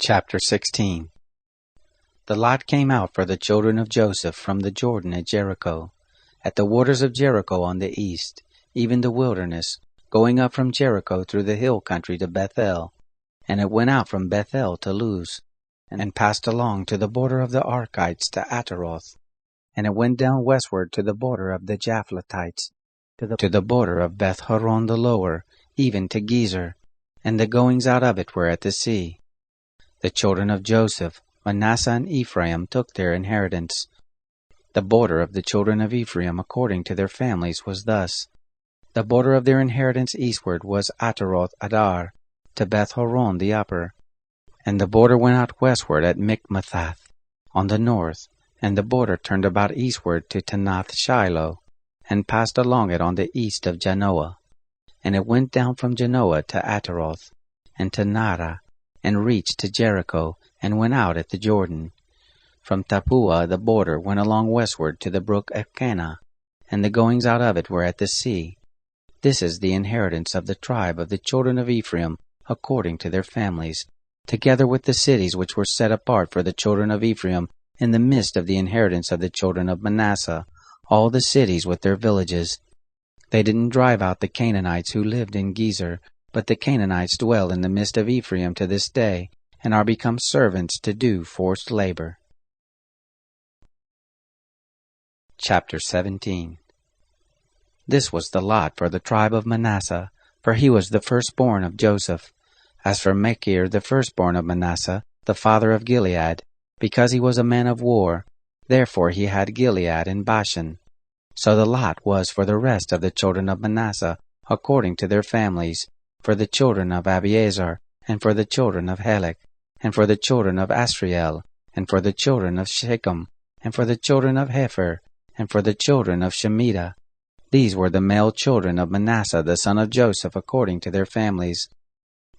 Chapter 16. The lot came out for the children of Joseph from the Jordan at Jericho, at the waters of Jericho on the east, even the wilderness, going up from Jericho through the hill country to Bethel. And it went out from Bethel to Luz, and passed along to the border of the Archites to Ataroth. And it went down westward to the border of the Japhletites, to the border of Beth Horon the lower, even to Gezer, and the goings out of it were at the sea. The children of Joseph, Manasseh and Ephraim, took their inheritance. The border of the children of Ephraim according to their families was thus. The border of their inheritance eastward was Ataroth Adar, to Beth Horon the upper. And the border went out westward at Michmethath, on the north, and the border turned about eastward to Tanath Shiloh, and passed along it on the east of Janoah. And it went down from Janoah to Ataroth, and to Nara, and reached to Jericho, and went out at the Jordan. From Tappuah the border went along westward to the brook Elkanah, and the goings out of it were at the sea. This is the inheritance of the tribe of the children of Ephraim according to their families, together with the cities which were set apart for the children of Ephraim in the midst of the inheritance of the children of Manasseh, all the cities with their villages. They didn't drive out the Canaanites who lived in Gezer, but the Canaanites dwell in the midst of Ephraim to this day, and are become servants to do forced labor. Chapter 17. This was the lot for the tribe of Manasseh, for he was the firstborn of Joseph. As for Machir, the firstborn of Manasseh, the father of Gilead, because he was a man of war, therefore he had Gilead and Bashan. So the lot was for the rest of the children of Manasseh, according to their families, for the children of Abiezer, and for the children of Helek, and for the children of Asriel, and for the children of Shechem, and for the children of Hepher, and for the children of Shemida. These were the male children of Manasseh the son of Joseph according to their families.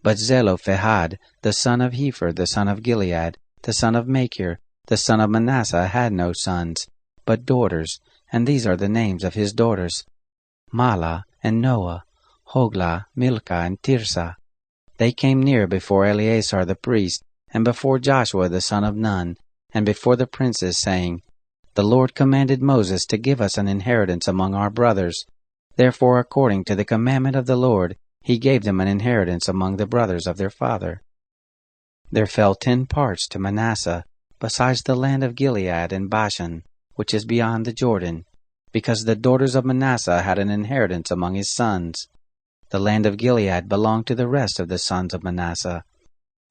But Zelophehad, the son of Hepher, the son of Gilead, the son of Machir, the son of Manasseh, had no sons, but daughters, and these are the names of his daughters: Mahlah and Noah, Hoglah, Milcah, and Tirzah. They came near before Eleazar the priest, and before Joshua the son of Nun, and before the princes, saying, The Lord commanded Moses to give us an inheritance among our brothers. Therefore, according to the commandment of the Lord, he gave them an inheritance among the brothers of their father. There fell 10 parts to Manasseh, besides the land of Gilead and Bashan, which is beyond the Jordan, because the daughters of Manasseh had an inheritance among his sons. The land of Gilead belonged to the rest of the sons of Manasseh.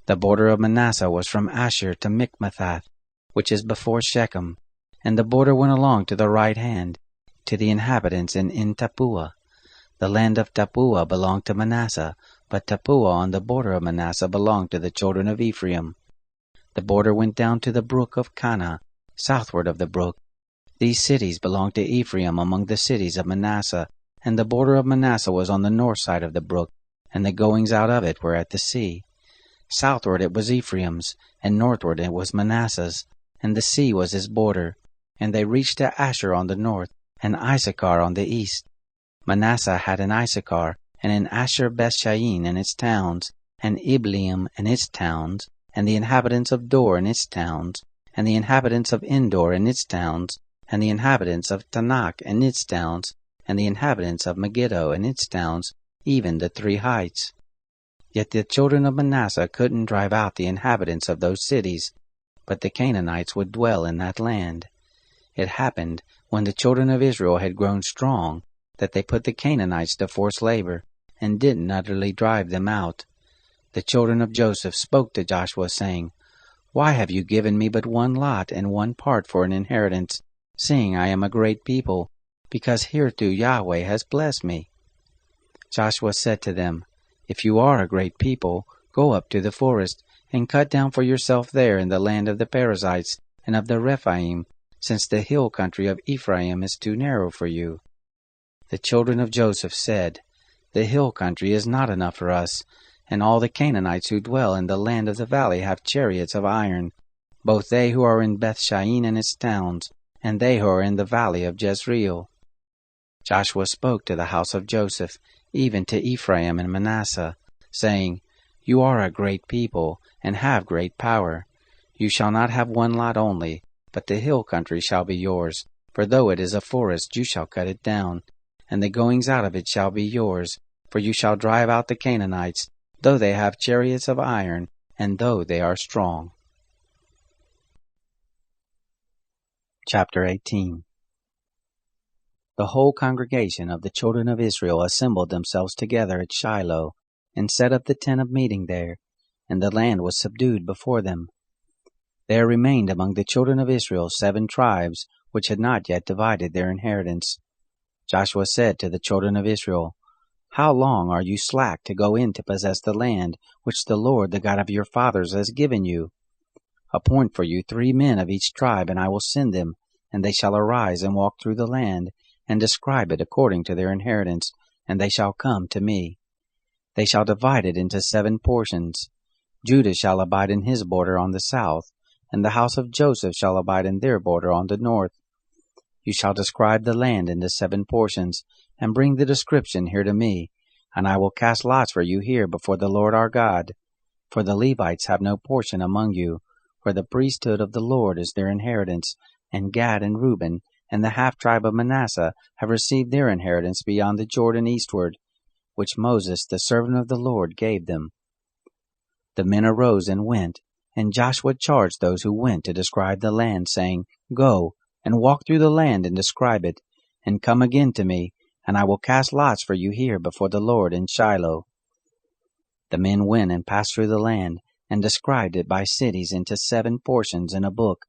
The border of Manasseh was from Asher to Michmethath, which is before Shechem, and the border went along to the right hand, to the inhabitants in Tappuah. The land of Tappuah belonged to Manasseh, but Tappuah on the border of Manasseh belonged to the children of Ephraim. The border went down to the brook of Cana, southward of the brook. These cities belonged to Ephraim among the cities of Manasseh, and the border of Manasseh was on the north side of the brook, and the goings out of it were at the sea. Southward it was Ephraim's, and northward it was Manasseh's, and the sea was his border. And they reached to Asher on the north, and Issachar on the east. Manasseh had in Issachar, and in Asher Bethshain and its towns, and Ibleam and its towns, and the inhabitants of Dor and its towns, and the inhabitants of Endor and its towns, and the inhabitants of Tanakh and its towns, and the inhabitants of Megiddo and its towns, even the 3 heights. Yet the children of Manasseh couldn't drive out the inhabitants of those cities, but the Canaanites would dwell in that land. It happened, when the children of Israel had grown strong, that they put the Canaanites to forced labor, and didn't utterly drive them out. The children of Joseph spoke to Joshua, saying, Why have you given me but 1 lot and 1 part for an inheritance, seeing I am a great people, because hereto Yahweh has blessed me? Joshua said to them, If you are a great people, go up to the forest, and cut down for yourself there in the land of the Perizzites and of the Rephaim, since the hill country of Ephraim is too narrow for you. The children of Joseph said, The hill country is not enough for us, and all the Canaanites who dwell in the land of the valley have chariots of iron, both they who are in Bethshain and its towns, and they who are in the valley of Jezreel. Joshua spoke to the house of Joseph, even to Ephraim and Manasseh, saying, You are a great people, and have great power. You shall not have one lot only, but the hill country shall be yours. For though it is a forest, you shall cut it down, and the goings out of it shall be yours. For you shall drive out the Canaanites, though they have chariots of iron, and though they are strong. Chapter 18. The whole congregation of the children of Israel assembled themselves together at Shiloh, and set up the tent of meeting there, and the land was subdued before them. There remained among the children of Israel 7 tribes, which had not yet divided their inheritance. Joshua said to the children of Israel, How long are you slack to go in to possess the land which the Lord, the God of your fathers, has given you? Appoint for you 3 men of each tribe, and I will send them, and they shall arise and walk through the land, and describe it according to their inheritance, and they shall come to me. They shall divide it into 7 portions. Judah shall abide in his border on the south, and the house of Joseph shall abide in their border on the north. You shall describe the land into 7 portions, and bring the description here to me, and I will cast lots for you here before the Lord our God. For the Levites have no portion among you, for the priesthood of the Lord is their inheritance, and Gad and Reuben, and the half-tribe of Manasseh have received their inheritance beyond the Jordan eastward, which Moses the servant of the Lord gave them. The men arose and went, and Joshua charged those who went to describe the land, saying, Go, and walk through the land and describe it, and come again to me, and I will cast lots for you here before the Lord in Shiloh. The men went and passed through the land, and described it by cities into 7 portions in a book,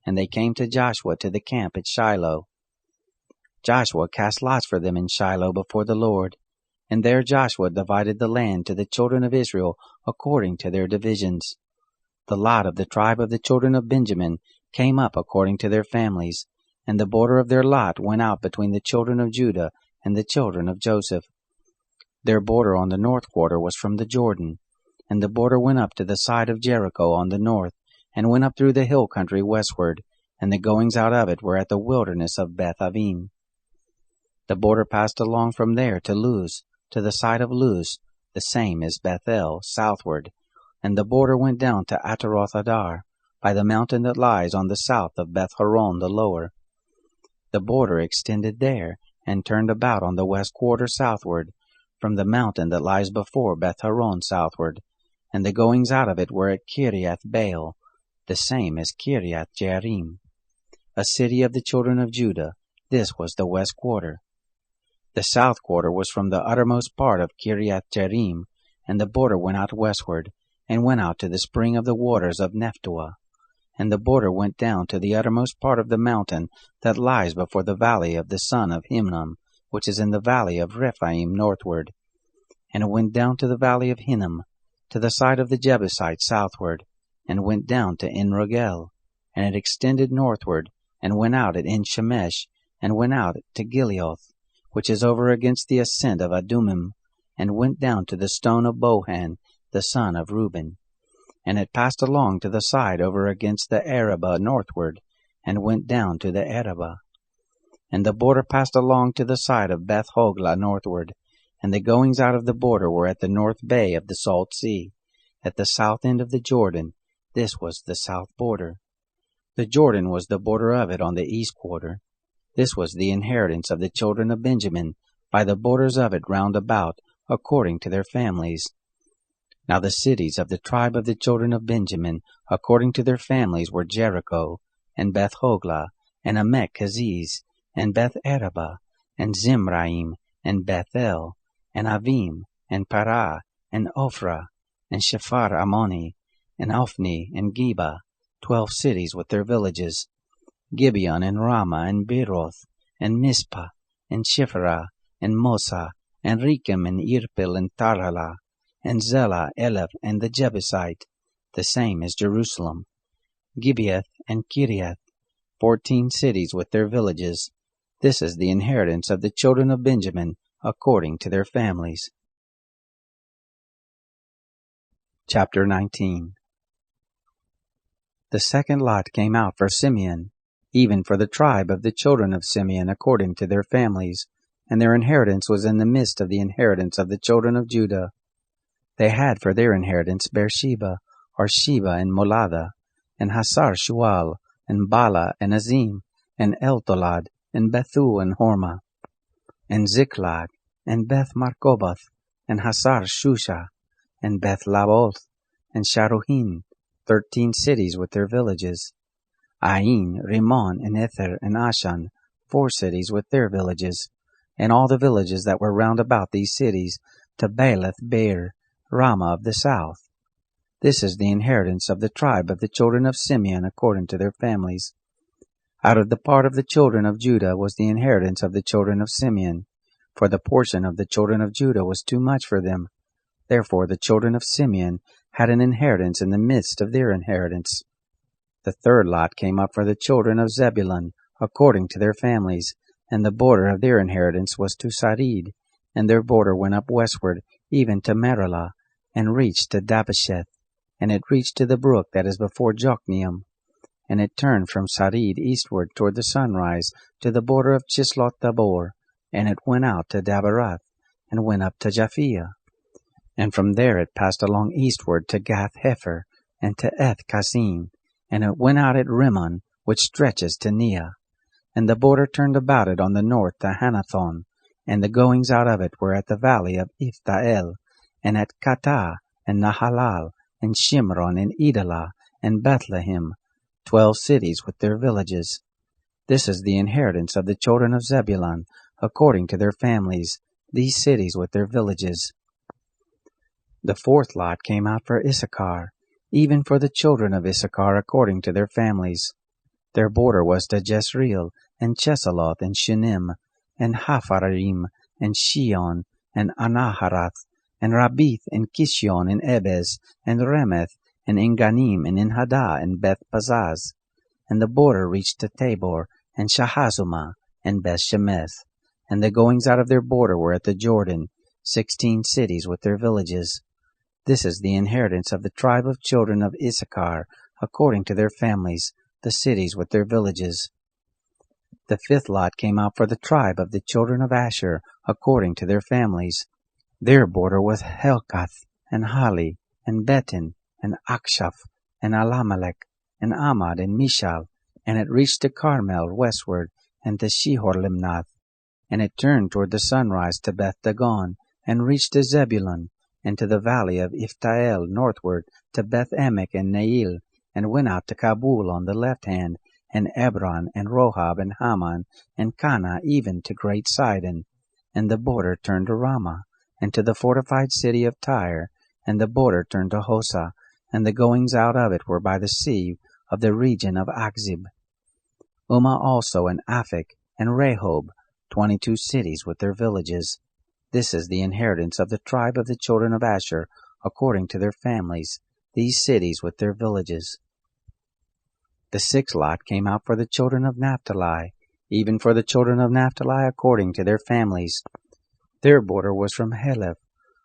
and they came to Joshua to the camp at Shiloh. Joshua cast lots for them in Shiloh before the Lord, and there Joshua divided the land to the children of Israel according to their divisions. The lot of the tribe of the children of Benjamin came up according to their families, and the border of their lot went out between the children of Judah and the children of Joseph. Their border on the north quarter was from the Jordan, and the border went up to the side of Jericho on the north, and went up through the hill country westward, and the goings out of it were at the wilderness of Beth-avim. The border passed along from there to Luz, to the side of Luz, the same is Bethel, southward, and the border went down to Ataroth-adar, by the mountain that lies on the south of Beth-horon the lower. The border extended there, and turned about on the west quarter southward, from the mountain that lies before Beth-horon southward, and the goings out of it were at Kiriath-baal, the same as Kiriath-jearim, a city of the children of Judah. This was the west quarter. The south quarter was from the uttermost part of Kiriath-jearim, and the border went out westward, and went out to the spring of the waters of Nephtoah. And the border went down to the uttermost part of the mountain that lies before the valley of the son of Hinnom, which is in the valley of Rephaim northward. And it went down to the valley of Hinnom, to the side of the Jebusites southward, and went down to En-rogel. And it extended northward, and went out at En-shemesh, and went out to Gileoth, which is over against the ascent of Adumim, and went down to the stone of Bohan, the son of Reuben. And it passed along to the side over against the Arabah northward, and went down to the Arabah. And the border passed along to the side of Beth-hoglah northward, and the goings out of the border were at the north bay of the Salt Sea, at the south end of the Jordan. This was the south border. The Jordan was the border of it on the east quarter. This was the inheritance of the children of Benjamin, by the borders of it round about, according to their families. Now the cities of the tribe of the children of Benjamin, according to their families, were Jericho, and Beth-hoglah, and Emech-keziz, and Beth-arabah, and Zimraim, and Bethel, and Avim, and Parah, and Ophrah, and Shephar Ammoni, and Ophni, and Geba, 12 cities with their villages, Gibeon, and Ramah, and Beeroth, and Mizpah, and Shiphrah, and Mosa, and Rechem, and Irpil, and Tarhalah, and Zelah, Eleph, and the Jebusite, the same as Jerusalem, Gibeath, and Kiriath, 14 cities with their villages. This is the inheritance of the children of Benjamin, according to their families. Chapter 19. The second lot came out for Simeon, even for the tribe of the children of Simeon according to their families, and their inheritance was in the midst of the inheritance of the children of Judah. They had for their inheritance Beersheba, or Sheba and Molada, and Hasar Shual, and Bala, and Azim, and Eltolad, and Bethu, and Hormah, and Ziklag, and Beth Markoboth, and Hasar Shusha, and Beth Laboth, and Sharuhin, 13 cities with their villages. Ain, Rimmon, and Ether, and Ashan, 4 cities with their villages, and all the villages that were round about these cities, to Baalath Beer, Ramah of the south. This is the inheritance of the tribe of the children of Simeon according to their families. Out of the part of the children of Judah was the inheritance of the children of Simeon, for the portion of the children of Judah was too much for them. Therefore the children of Simeon had an inheritance in the midst of their inheritance. The third lot came up for the children of Zebulun, according to their families, and the border of their inheritance was to Sarid, and their border went up westward, even to Merilah, and reached to Dabbesheth, and it reached to the brook that is before Jokneam, and it turned from Sarid eastward toward the sunrise to the border of Chislot-Tabor, and it went out to Daberath, and went up to Japhia. And from there it passed along eastward to Gath-Hepher, and to Eth-Kassim, and it went out at Rimmon, which stretches to Neah. And the border turned about it on the north to Hanathon, and the goings out of it were at the valley of Iftael, and at Katah, and Nahalal, and Shimron, and Edalah, and Bethlehem, 12 cities with their villages. This is the inheritance of the children of Zebulun, according to their families, these cities with their villages. The fourth lot came out for Issachar, even for the children of Issachar according to their families. Their border was to Jezreel, and Chesalloth, and Shunem, and Hapharaim, and Shion, and Anaharath, and Rabith, and Kishion, and Ebez, and Remeth, and Enganim, and Enhaddah, and Beth Pazaz. And the border reached to Tabor, and Shahazumah, and Beth Shemeth. And the goings out of their border were at the Jordan, 16 cities with their villages. This is the inheritance of the tribe of children of Issachar, according to their families, the cities with their villages. The fifth lot came out for the tribe of the children of Asher, according to their families. Their border was Helkath, and Hali, and Betin, and Akshaph, and Alamelech, and Amad, and Mishal, and it reached to Carmel westward, and to Shihor-Limnath, and it turned toward the sunrise to Beth Dagon, and reached to Zebulun, and to the valley of Iftael northward, to Beth Emek and Nail, and went out to Kabul on the left hand, and Ebron, and Rohab, and Haman, and Cana, even to great Sidon. And the border turned to Ramah, and to the fortified city of Tyre, and the border turned to Hosah, and the goings out of it were by the sea of the region of Achzib. Ummah also, and Aphek, and Rehob, 22 cities with their villages. This is the inheritance of the tribe of the children of Asher, according to their families, these cities with their villages. The sixth lot came out for the children of Naphtali, even for the children of Naphtali according to their families. Their border was from Heleph,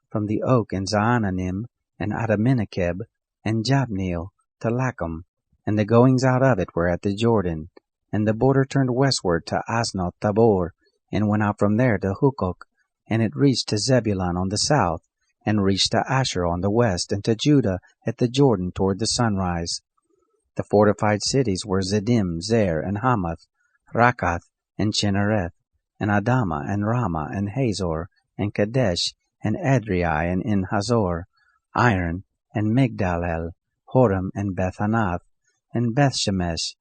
from the oak in Zaananim, and Adaminekeb, and Jabneel, to Lachum, and the goings out of it were at the Jordan. And the border turned westward to Asnoth Tabor, and went out from there to Hukok, and it reached to Zebulun on the south, and reached to Asher on the west, and to Judah at the Jordan toward the sunrise. The fortified cities were Ziddim, Zer, and Hamath, Rakath, and Chinnereth, and Adamah, and Ramah, and Hazor, and Kadesh, and Adriai, and En-Hazor, Iron, and Migdal-el, Horem, and Beth-Anath, and Beth-Shemesh,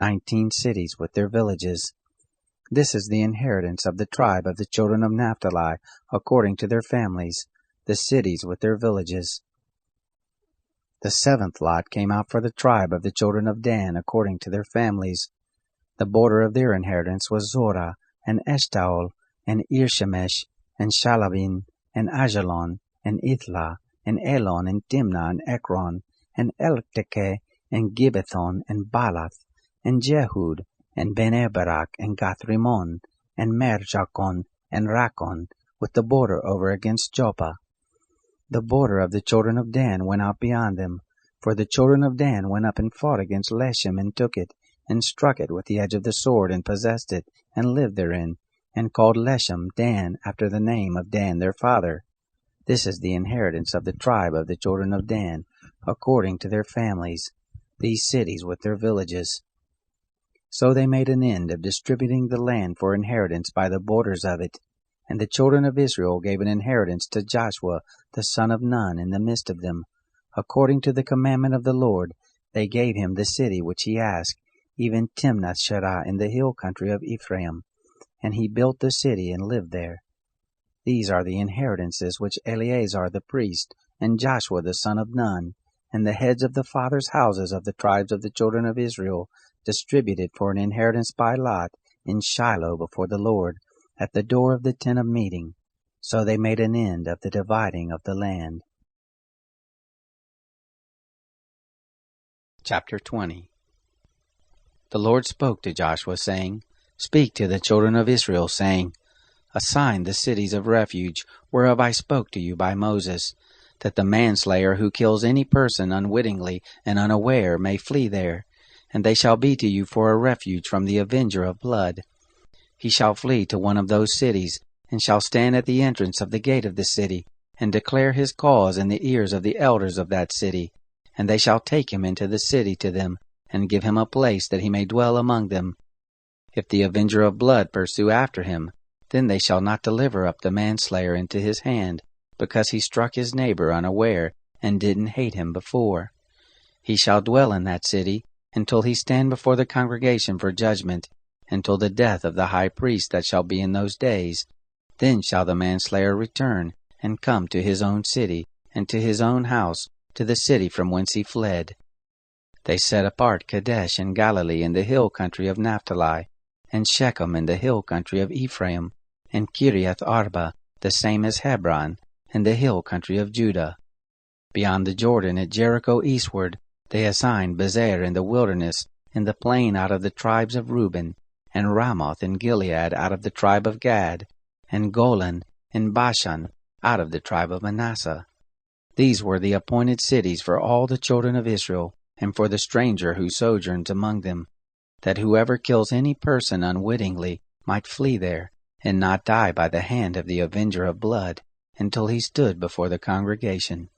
19 cities with their villages. This is the inheritance of the tribe of the children of Naphtali, according to their families, the cities with their villages. The seventh lot came out for the tribe of the children of Dan, according to their families. The border of their inheritance was Zorah, and Eshtaol, and Irshemesh, and Shalabin, and Ajalon, and Ithla, and Elon, and Timnah, and Ekron, and Eltekeh, and Gibbethon, and Baalath, and Jehud, and Ben-Eberak, and Gath-Rimmon, and Merjakon, and Rakon, with the border over against Joppa. The border of the children of Dan went out beyond them, for the children of Dan went up and fought against Leshem, and took it, and struck it with the edge of the sword, and possessed it, and lived therein, and called Leshem Dan, after the name of Dan their father. This is the inheritance of the tribe of the children of Dan, according to their families, these cities with their villages. So they made an end of distributing the land for inheritance by the borders of it, and the children of Israel gave an inheritance to Joshua the son of Nun in the midst of them. According to the commandment of the Lord, they gave him the city which he asked, even Timnath-Sherah in the hill country of Ephraim. And he built the city and lived there. These are the inheritances which Eleazar the priest, and Joshua the son of Nun, and the heads of the fathers' houses of the tribes of the children of Israel, distributed for an inheritance by lot in Shiloh before the Lord, at the door of the tent of meeting. So they made an end of the dividing of the land. Chapter 20. The Lord spoke to Joshua, saying, Speak to the children of Israel, saying, Assign the cities of refuge, whereof I spoke to you by Moses, that the manslayer who kills any person unwittingly and unaware may flee there, and they shall be to you for a refuge from the avenger of blood. He shall flee to one of those cities, and shall stand at the entrance of the gate of the city, and declare his cause in the ears of the elders of that city, and they shall take him into the city to them, and give him a place that he may dwell among them. If the avenger of blood pursue after him, then they shall not deliver up the manslayer into his hand, because he struck his neighbor unaware, and didn't hate him before. He shall dwell in that city, until he stand before the congregation for judgment, until the death of the high priest that shall be in those days. Then shall the manslayer return, and come to his own city, and to his own house, to the city from whence he fled. They set apart Kadesh in Galilee in the hill country of Naphtali, and Shechem in the hill country of Ephraim, and Kiriath Arba, the same as Hebron, in the hill country of Judah. Beyond the Jordan at Jericho eastward, they assigned Bezer in the wilderness, in the plain out of the tribes of Reuben, and Ramoth in Gilead out of the tribe of Gad, and Golan in Bashan out of the tribe of Manasseh. These were the appointed cities for all the children of Israel, and for the stranger who sojourns among them, that whoever kills any person unwittingly might flee there, and not die by the hand of the avenger of blood, until he stood before the congregation.